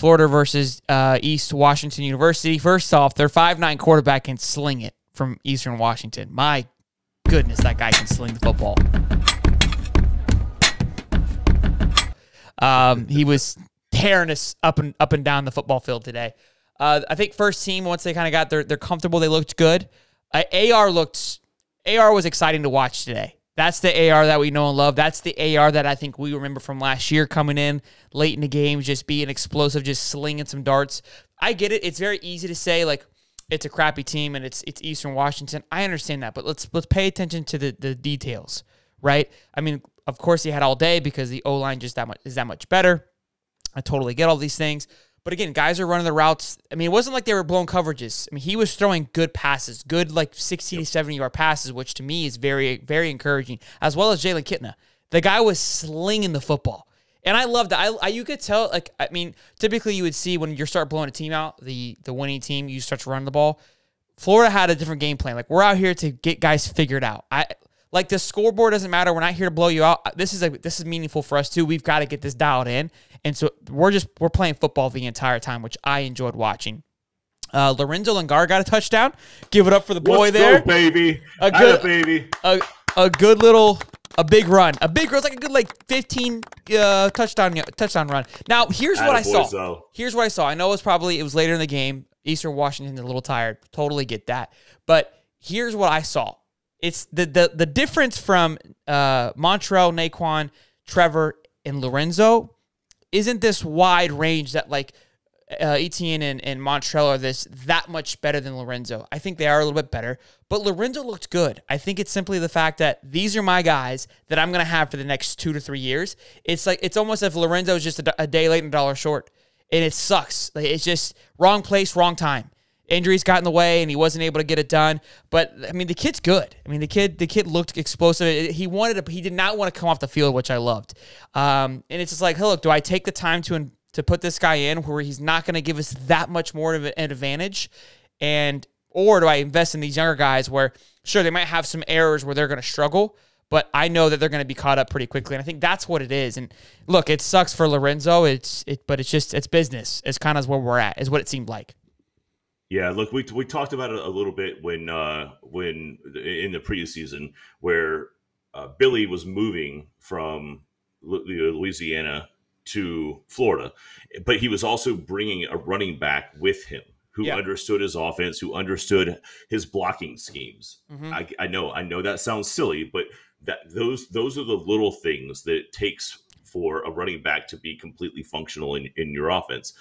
Florida versus East Washington University. First off, their 5'9" quarterback can sling it from Eastern Washington. My goodness, that guy can sling the football. He was tearing us up and down the football field today. I think first team, once they kind of got they're comfortable, they looked good. AR was exciting to watch today. That's the AR that we know and love. That's the AR that I think we remember from last year, coming in late in the game, just being explosive, just slinging some darts. I get it. It's very easy to say, like, it's a crappy team and it's Eastern Washington. I understand that, but let's pay attention to the details, right? I mean, of course, he had all day because the O-line is that much better. I totally get all these things. But again, guys are running the routes. I mean, it wasn't like they were blowing coverages. I mean, he was throwing good passes, good like 60 to 70-yard passes, which to me is very, very encouraging, as well as Jalen Kitna. The guy was slinging the football. And I loved it. You could tell, like, I mean, typically you would see when you start blowing a team out, the winning team, you start to run the ball. Florida had a different game plan. Like, we're out here to get guys figured out. Like, the scoreboard doesn't matter. We're not here to blow you out. This is meaningful for us too. We've got to get this dialed in. And so we're playing football the entire time, which I enjoyed watching. Lorenzo Langar got a touchdown. Give it up for the boy there. Go, baby. A big run. A big run. It's like a good 15 touchdown run. Now, here's what I saw. Here's what I saw. I know it was later in the game. Eastern Washington's a little tired. Totally get that. But here's what I saw. It's the difference from Montrell, Naquan, Trevor, and Lorenzo isn't this wide range that like Etienne and Montrell are that much better than Lorenzo. I think they are a little bit better, but Lorenzo looked good. I think it's simply the fact that these are my guys that I'm going to have for the next 2 to 3 years. It's almost as if Lorenzo is just a day late and a dollar short, and it sucks. Like, it's just wrong place, wrong time. Injuries got in the way, and he wasn't able to get it done. But I mean, the kid's good. I mean, the kid looked explosive. He did not want to come off the field, which I loved. And it's just like, hey, look, do I take the time to put this guy in where he's not going to give us that much more of an advantage, or do I invest in these younger guys where sure they might have some errors where they're going to struggle, but I know that they're going to be caught up pretty quickly, and I think that's what it is. And look, it sucks for Lorenzo. But it's business. It's kind of where we're at. Is what it seemed like. Yeah, look, we talked about it a little bit when in the preseason where Billy was moving from Louisiana to Florida, but he was also bringing a running back with him who understood his offense, who understood his blocking schemes. Mm-hmm. I know that sounds silly, but those are the little things that it takes for a running back to be completely functional in your offense.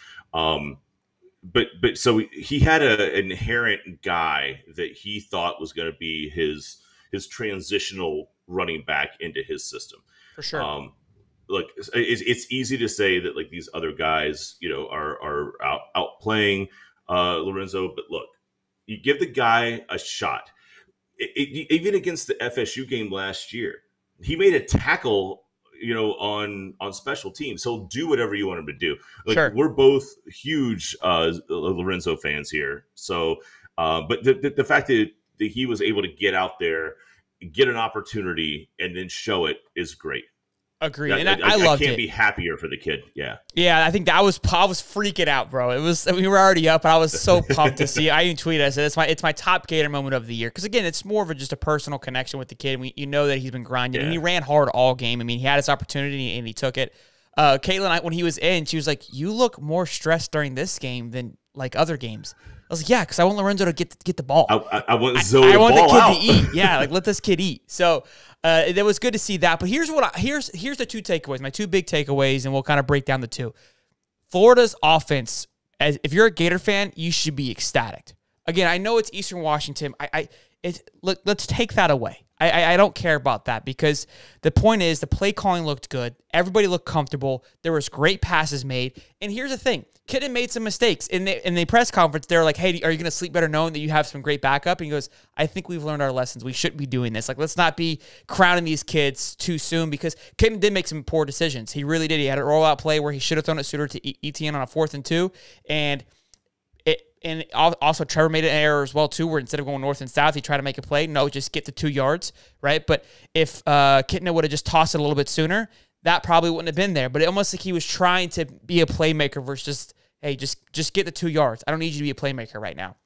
But so he had an inherent guy that he thought was going to be his transitional running back into his system. For sure. Look, it's easy to say that like these other guys, are outplaying Lorenzo, but look, you give the guy a shot. Even against the FSU game last year, he made a tackle on special teams. He'll do whatever you want him to do. Like, sure. We're both huge Lorenzo fans here. So, but the fact that he was able to get out there, get an opportunity, and then show it is great. Agreed. And I loved it. I can't be happier for the kid. Yeah. Yeah, I think I was freaking out, bro. We were already up, and I was so pumped to see it. I even tweeted, I said, it's my top Gator moment of the year. Because, again, it's more of just a personal connection with the kid. You know that he's been grinding. Yeah. And he ran hard all game. I mean, he had his opportunity, and he took it. Caitlin, when he was in, she was like, you look more stressed during this game than, like, other games. I was like, yeah, because I want Lorenzo to get the ball. I want Zoe I want the kid out. to eat. Yeah, like, let this kid eat. So it was good to see that. But here's the two takeaways, my two big takeaways, and we'll kind of break down the two. Florida's offense, if you're a Gator fan, you should be ecstatic. Again, I know it's Eastern Washington. Let's take that away. I don't care about that because the point is the play calling looked good. Everybody looked comfortable. There was great passes made. And here's the thing. Kidden made some mistakes. In the press conference, they're like, hey, are you going to sleep better knowing that you have some great backup? And he goes, I think we've learned our lessons. We shouldn't be doing this. Like, let's not be crowning these kids too soon because Kidden did make some poor decisions. He really did. He had a rollout play where he should have thrown it sooner to Etienne on a 4th and 2. And also Trevor made an error as well, too, where instead of going north and south, he tried to make a play. No, just get the 2 yards, right? But if Kitna would have just tossed it a little bit sooner, that probably wouldn't have been there. But it almost like he was trying to be a playmaker versus just hey, just get the 2 yards. I don't need you to be a playmaker right now.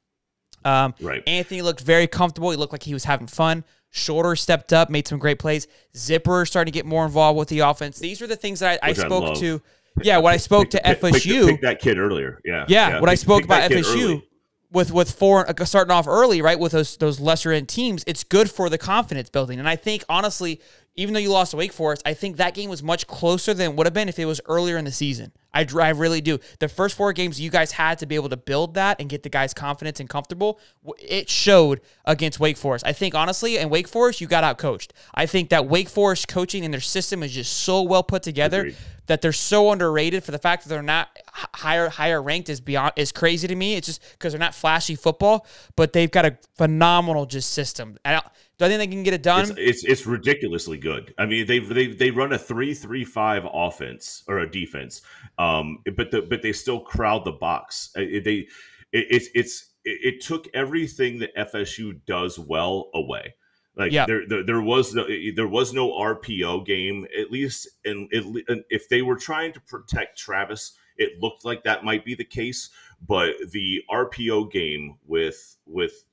Right. Anthony looked very comfortable. He looked like he was having fun. Shorter stepped up, made some great plays. Zipper starting to get more involved with the offense. These are the things that I spoke to. Yeah, when I spoke to FSU. Pick that kid earlier. Yeah. When I spoke about FSU with 4 starting off early, right, with those lesser end teams, it's good for the confidence building. And I think, honestly, even though you lost to Wake Forest, I think that game was much closer than it would have been if it was earlier in the season. I really do. The first 4 games you guys had to be able to build that and get the guys confidence and comfortable. It showed against Wake Forest. I think, honestly, in Wake Forest, you got out-coached. I think that Wake Forest coaching and their system is just so well put together. Agreed. That they're so underrated. For the fact that they're not higher ranked is crazy to me. It's just because they're not flashy football, but they've got a phenomenal just system. Do I think they can get it done? It's ridiculously good. I mean, they run a 3-3-5 offense or a defense, but they still crowd the box. It took everything that FSU does well away. Like there was no RPO game, at least, and if they were trying to protect Travis, it looked like that might be the case. But the RPO game with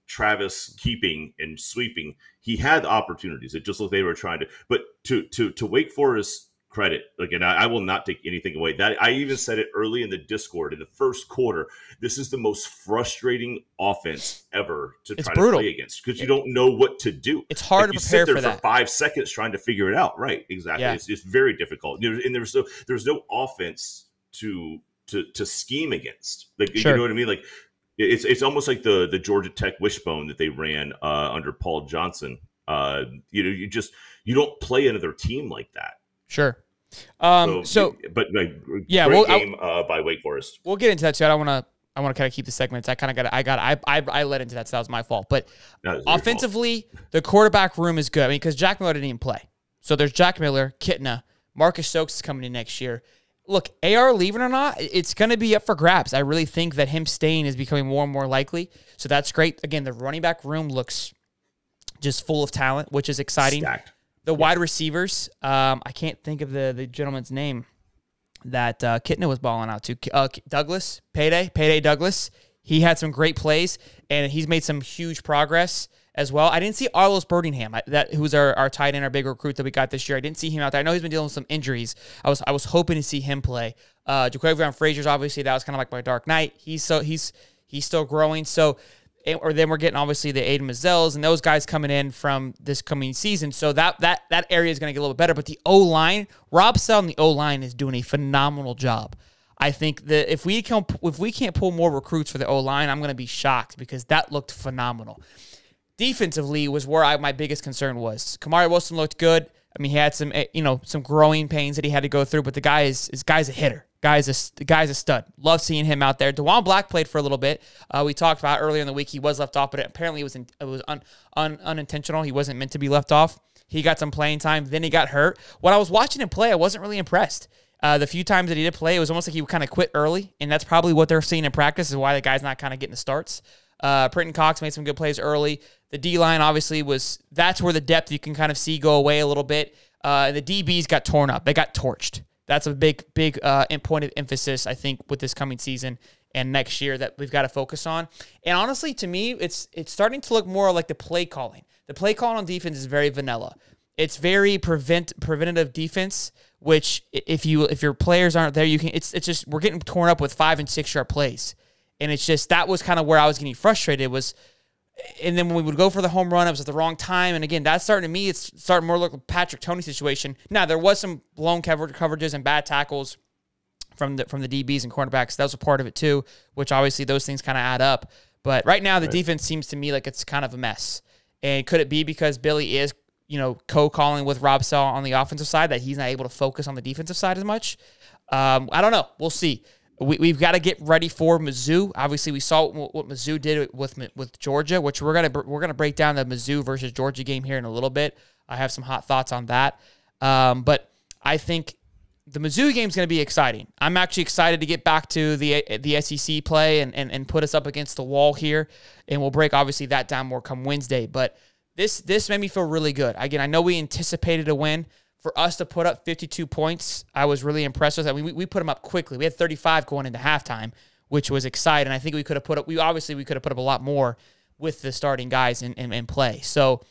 Travis keeping and sweeping, he had opportunities. It just looked they were trying to. But to Wake Forest credit, again, I will not take anything away. That I even said it early in the Discord in the first quarter. This is the most frustrating offense ever to try to play against because you don't know what to do. It's hard to prepare for that. For 5 seconds trying to figure it out. Right? Exactly. Yeah. It's very difficult. And there's no offense to scheme against. Like you know what I mean? Like it's almost like the Georgia Tech wishbone that they ran under Paul Johnson. You don't play another team like that. Sure. Great game by Wake Forest. We'll get into that too. I want to kind of keep the segments. I led into that, so that was my fault. But offensively, the quarterback room is good. I mean, because Jack Miller didn't even play. So there's Jack Miller, Kitna, Marcus Stokes is coming in next year. Look, AR leaving or not, it's going to be up for grabs. I really think that him staying is becoming more and more likely. So that's great. Again, the running back room looks just full of talent, which is exciting. Stacked. The wide receivers, I can't think of the gentleman's name that Kitna was balling out to. Douglas, Payday Douglas. He had some great plays, and he's made some huge progress as well. I didn't see Arlos Birdingham, who's our tight end, our big recruit that we got this year. I didn't see him out there. I know he's been dealing with some injuries. I was hoping to see him play. Jaquavion Frazier's obviously, that was kind of like my dark knight. He's still growing. So. Or then we're getting obviously the Aiden Mazzels and those guys coming in from this coming season. So that area is going to get a little better. But the O-line, Rob Sell and the O-line is doing a phenomenal job. I think that if we can't pull more recruits for the O-line, I'm going to be shocked because that looked phenomenal. Defensively was where my biggest concern was. Kamari Wilson looked good. I mean, he had some growing pains that he had to go through, but the guy's a hitter. The guy's a stud. Love seeing him out there. DeJuan Black played for a little bit. We talked about earlier in the week he was left off, but apparently it was unintentional. He wasn't meant to be left off. He got some playing time. Then he got hurt. When I was watching him play, I wasn't really impressed. The few times that he did play, it was almost like he kind of quit early, and that's probably what they're seeing in practice is why the guy's not kind of getting the starts. Britton Cox made some good plays early. The D-line obviously that's where the depth you can kind of see go away a little bit. The DBs got torn up. They got torched. That's a big point of emphasis, I think, with this coming season and next year that we've got to focus on. And honestly, to me, it's starting to look more like the play calling. The play calling on defense is very vanilla. It's very preventative defense, which if your players aren't there, it's just we're getting torn up with 5 and 6 yard plays. And it's just that was kind of where I was getting frustrated was. And then when we would go for the home run, it was at the wrong time. And again, that's it's starting more like a Patrick Toney situation. Now, there was some blown coverages and bad tackles from the DBs and cornerbacks. That was a part of it too, which obviously those things kind of add up. But right now, the defense seems to me like it's kind of a mess. And could it be because Billy is, co-calling with Rob Sell on the offensive side that he's not able to focus on the defensive side as much? I don't know. We'll see. We've got to get ready for Mizzou. Obviously, we saw what Mizzou did with Georgia, which we're gonna break down the Mizzou versus Georgia game here in a little bit. I have some hot thoughts on that, but I think the Mizzou game is going to be exciting. I'm actually excited to get back to the SEC play and put us up against the wall here, and we'll break obviously that down more come Wednesday. But this made me feel really good. Again, I know we anticipated a win. For us to put up 52 points, I was really impressed with that. We put them up quickly. We had 35 going into halftime. which was exciting. I think we could have put up, we could have put up a lot more with the starting guys in play. So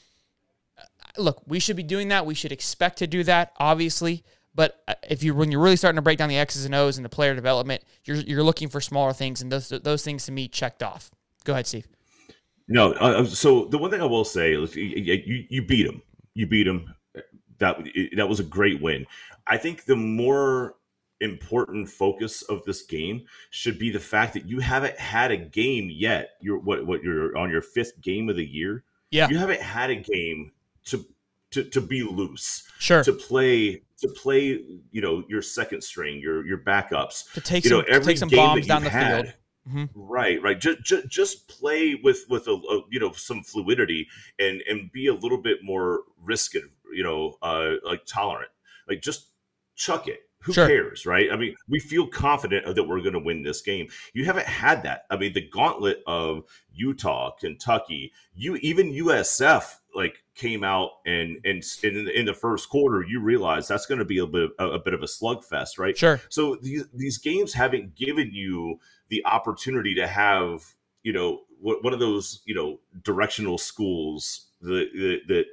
look, we should be doing that. We should expect to do that, obviously. But when you're really starting to break down the X's and O's and the player development, you're looking for smaller things, and those things to me checked off. Go ahead, Steve. No, so the one thing I will say is you beat him. You beat him. That was a great win. I think the more important focus of this game should be the fact that you haven't had a game yet. You're on your 5th game of the year. Yeah, you haven't had a game to be loose. Sure. To play, your second string, your backups, to take some bombs down the field. Mm-hmm. Right. Just play with some fluidity and be a little bit more risk like tolerant. Like just chuck it. Who cares, right? I mean, we feel confident that we're going to win this game. You haven't had that. I mean, the gauntlet of Utah, Kentucky, even USF came out and in the first quarter, you realize that's going to be a bit of a slugfest, right? Sure. So these games haven't given you the opportunity to have one of those directional schools that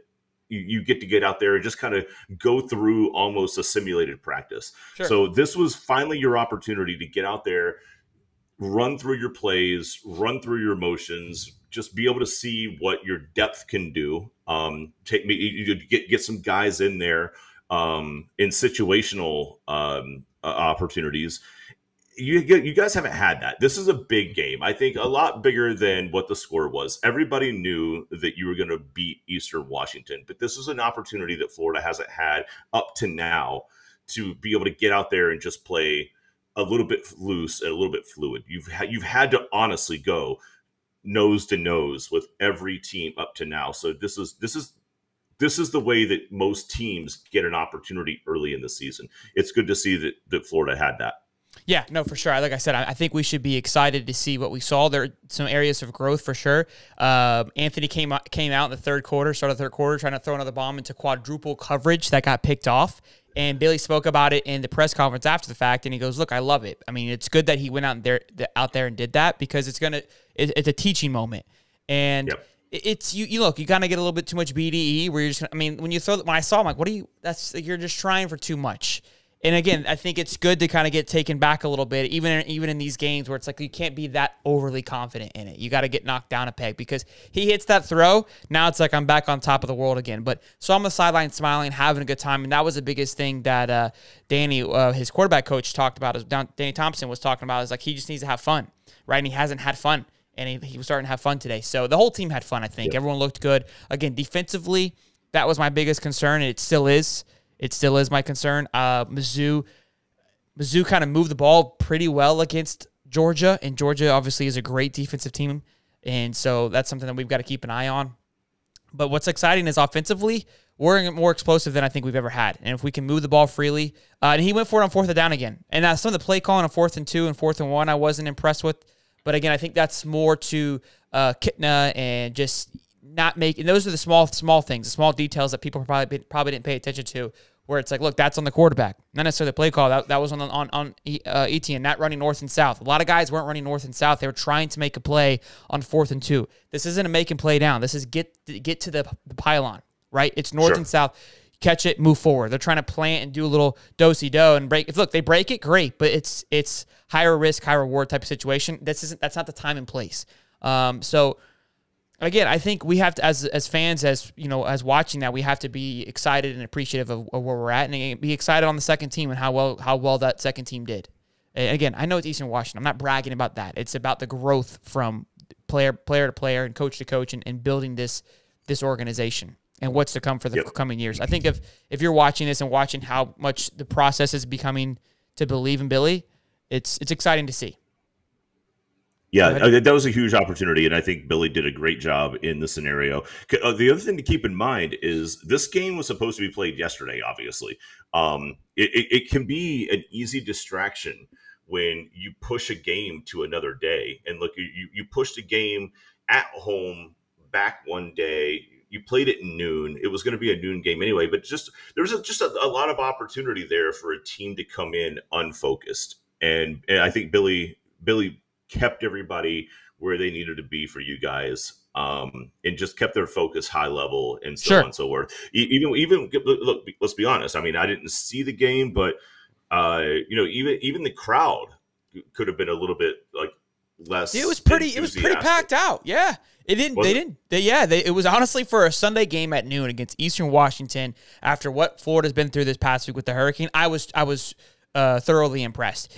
you get out there and just kind of go through almost a simulated practice. Sure. So this was finally your opportunity to get out there, run through your plays, run through your motions, just be able to see what your depth can do. Get some guys in there in situational opportunities. You guys haven't had that. This is a big game. I think a lot bigger than what the score was. Everybody knew that you were going to beat Eastern Washington, but this is an opportunity that Florida hasn't had up to now to be able to get out there and just play a little bit loose and a little bit fluid. You've had to honestly go nose to nose with every team up to now. So this is the way that most teams get an opportunity early in the season. It's good to see that Florida had that. Yeah, no, for sure. Like I said, I think we should be excited to see what we saw. There are some areas of growth for sure. Anthony came out in the third quarter, started the third quarter, trying to throw another bomb into quadruple coverage that got picked off. And Billy spoke about it in the press conference after the fact, and he goes, "Look, I love it. I mean, it's good that he went out there and did that because it's a teaching moment." And yep. It's you look, you kind of get a little bit too much BDE where you're just. I mean, when I saw him, like, you're just trying for too much. And again, I think it's good to kind of get taken back a little bit, even in these games where it's like you can't be that overly confident in it. You got to get knocked down a peg because he hits that throw. Now it's like I'm back on top of the world again. But so I'm on the sideline smiling, having a good time, and that was the biggest thing that Danny, his quarterback coach, talked about. Danny Thompson was talking about is like he just needs to have fun, right? And he hasn't had fun, and he was starting to have fun today. So the whole team had fun. I think everyone looked good. Again, defensively, that was my biggest concern, and it still is. It still is my concern. Mizzou kind of moved the ball pretty well against Georgia, and Georgia obviously is a great defensive team, and so that's something that we've got to keep an eye on. But what's exciting is offensively, we're more explosive than I think we've ever had, and if we can move the ball freely, and he went for it on 4th and down again. And some of the play calling on 4th and 2 and 4th and 1 I wasn't impressed with, but again, I think that's more to Kitna and just not making. Those are the small things, the small details that people probably didn't pay attention to. Where it's like, look, that's on the quarterback, not necessarily the play call. That was on Etienne, not running north and south. A lot of guys weren't running north and south. They were trying to make a play on 4th and 2. This isn't a make and play down. This is get to the pylon, right? It's north and south. Catch it, move forward. They're trying to plant and do a little do-si-do and break. If look, they break it, great, but it's higher risk, high reward type of situation. That's not the time and place. So. Again, I think we have to, as fans, as watching that, we have to be excited and appreciative of where we're at, and be excited on the second team and how well that second team did. And again, I know it's Eastern Washington. I'm not bragging about that. It's about the growth from player to player and coach to coach, and building this organization and what's to come for the coming years. I think if you're watching this and watching how much the process is becoming to believe in Billy, it's exciting to see. Yeah, that was a huge opportunity, and I think Billy did a great job in the scenario. The other thing to keep in mind is this game was supposed to be played yesterday, obviously. It can be an easy distraction when you push a game to another day. And look, you pushed a game at home back one day. You played it in noon. It was going to be a noon game anyway, but there was just a lot of opportunity there for a team to come in unfocused. And I think Billy kept everybody where they needed to be for you guys, and just kept their focus high level and so on and so forth. Even look, let's be honest. I mean, I didn't see the game, but even the crowd could have been a little bit like less. It was pretty packed out. Yeah. It was honestly for a Sunday game at noon against Eastern Washington after what Florida's been through this past week with the hurricane. I was thoroughly impressed.